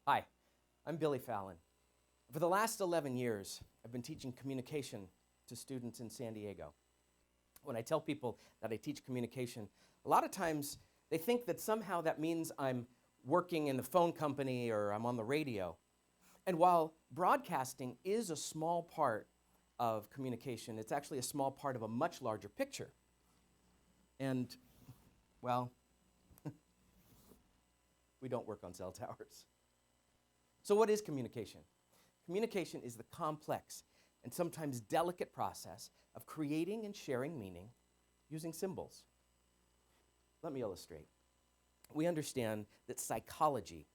Hi, I'm Billy Fallon. For the last 11 years, I've been teaching communication to students in San Diego. When I tell people that I teach communication, a lot of times they think that somehow that means I'm working in the phone company or I'm on the radio. And while broadcasting is a small part of communication, it's actually a small part of a much larger picture. And, well, we don't work on cell towers. So what is communication? Communication is the complex and sometimes delicate process of creating and sharing meaning using symbols. Let me illustrate. We understand that psychology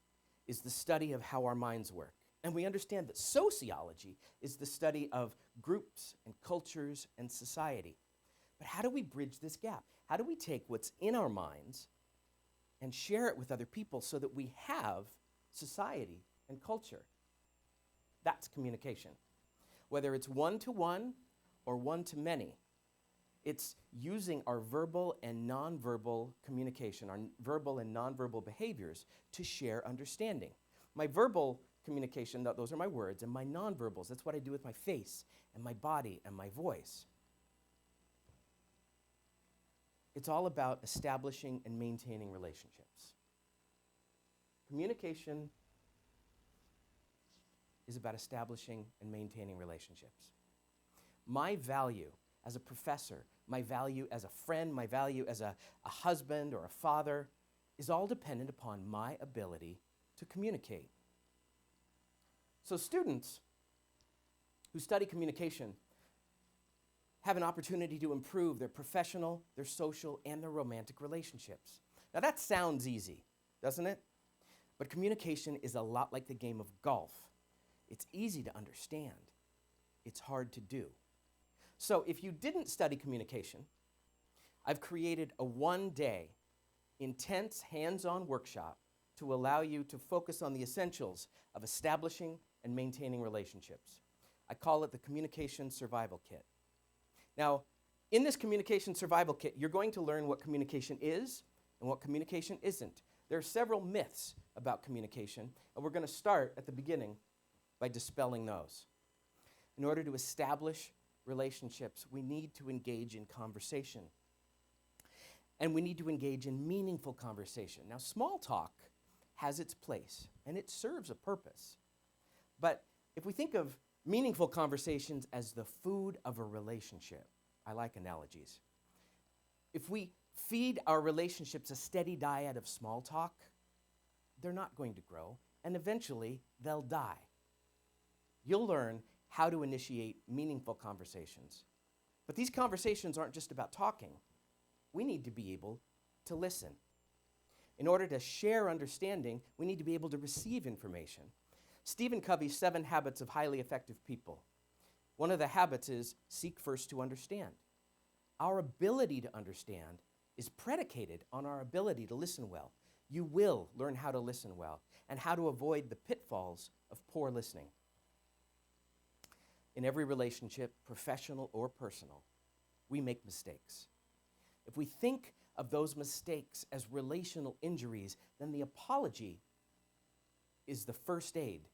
is the study of how our minds work. And we understand that sociology is the study of groups and cultures and society. But how do we bridge this gap? How do we take what's in our minds and share it with other people so that we have society and culture? That's communication. Whether it's one-to-one or one-to-many, it's using our verbal and nonverbal communication, our verbal and nonverbal behaviors to share understanding. My verbal communication, those are my words, and my nonverbals, that's what I do with my face and my body and my voice. It's all about establishing and maintaining relationships. Communication is about establishing and maintaining relationships. My value as a professor, my value as a friend, my value as a husband or a father is all dependent upon my ability to communicate. So students who study communication have an opportunity to improve their professional, their social, and their romantic relationships. Now that sounds easy, doesn't it? But communication is a lot like the game of golf. It's easy to understand. It's hard to do. So if you didn't study communication, I've created a one-day, intense, hands-on workshop to allow you to focus on the essentials of establishing and maintaining relationships. I call it the Communication Survival Kit. Now, in this Communication Survival Kit, you're going to learn what communication is and what communication isn't. There are several myths about communication, and we're going to start at the beginning by dispelling those. In order to establish relationships, we need to engage in conversation. And we need to engage in meaningful conversation. Now, small talk has its place, and it serves a purpose. But if we think of meaningful conversations as the food of a relationship, I like analogies. If we feed our relationships a steady diet of small talk, they're not going to grow, and eventually they'll die. You'll learn how to initiate meaningful conversations. But these conversations aren't just about talking. We need to be able to listen. In order to share understanding, we need to be able to receive information. Stephen Covey's 7 Habits of Highly Effective People. One of the habits is seek first to understand. Our ability to understand is predicated on our ability to listen well. You will learn how to listen well and how to avoid the pitfalls of poor listening. In every relationship, professional or personal, we make mistakes. If we think of those mistakes as relational injuries, then the apology is the first aid.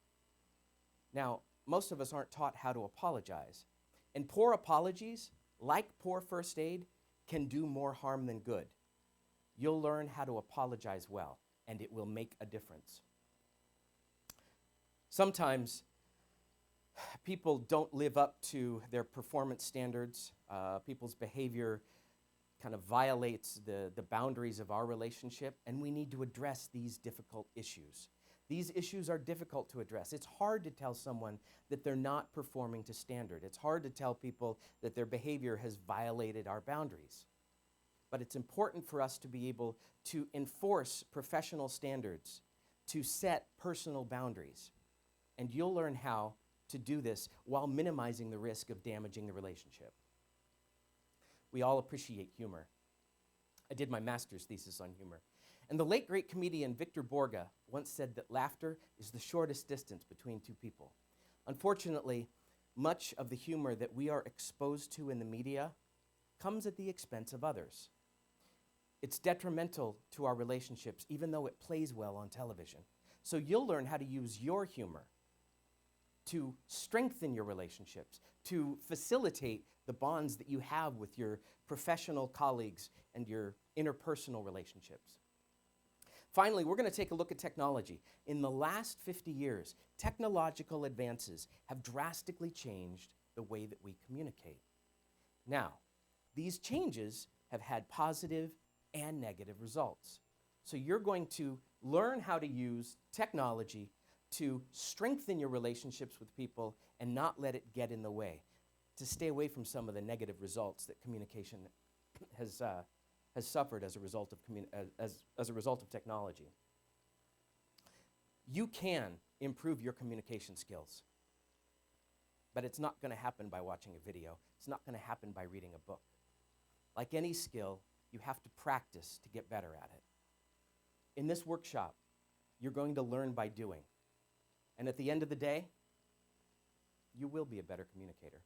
Now, most of us aren't taught how to apologize. And poor apologies, like poor first aid, can do more harm than good. You'll learn how to apologize well, and it will make a difference. Sometimes people don't live up to their performance standards. People's behavior kind of violates the boundaries of our relationship, and we need to address these difficult issues. These issues are difficult to address. It's hard to tell someone that they're not performing to standard. It's hard to tell people that their behavior has violated our boundaries. But it's important for us to be able to enforce professional standards, to set personal boundaries. And you'll learn how to do this while minimizing the risk of damaging the relationship. We all appreciate humor. I did my master's thesis on humor. And the late great comedian Victor Borge once said that laughter is the shortest distance between two people. Unfortunately, much of the humor that we are exposed to in the media comes at the expense of others. It's detrimental to our relationships, even though it plays well on television. So you'll learn how to use your humor to strengthen your relationships, to facilitate the bonds that you have with your professional colleagues and your interpersonal relationships. Finally, we're going to take a look at technology. In the last 50 years, technological advances have drastically changed the way that we communicate. Now, these changes have had positive and negative results. So you're going to learn how to use technology to strengthen your relationships with people and not let it get in the way, to stay away from some of the negative results that communication has suffered as a result of as a result of technology. You can improve your communication skills, but it's not going to happen by watching a video. It's not going to happen by reading a book. Like any skill, you have to practice to get better at it. In this workshop, you're going to learn by doing. And at the end of the day, you will be a better communicator.